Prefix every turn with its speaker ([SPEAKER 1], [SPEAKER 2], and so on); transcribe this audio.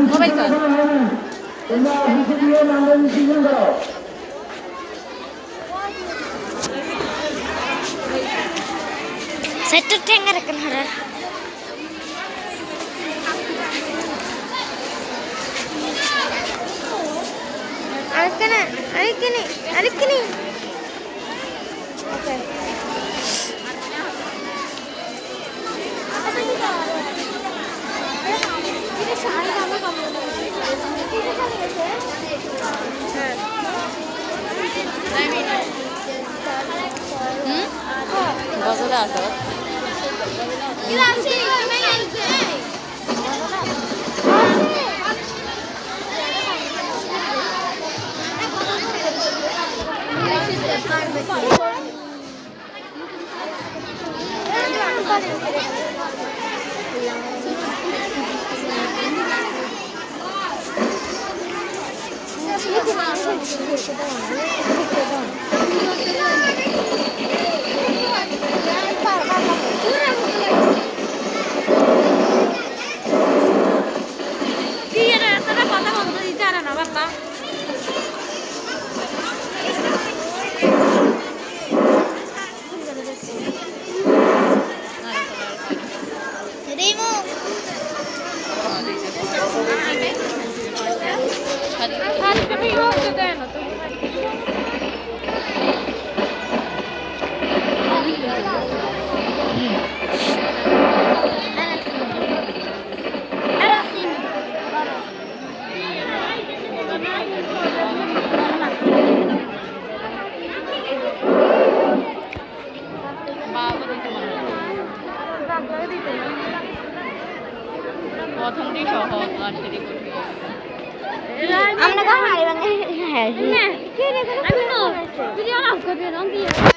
[SPEAKER 1] mobile কর
[SPEAKER 2] সেটু টেঙ্গার কেন হারা আরেকখানে ওকে
[SPEAKER 1] গজলে আসো প্রথমটি সহজ আর সেটি কঠিন
[SPEAKER 2] আমরা তো হারে ভাঙে হ্যাঁ
[SPEAKER 1] আমি ভিডিও অফ করে দিলাম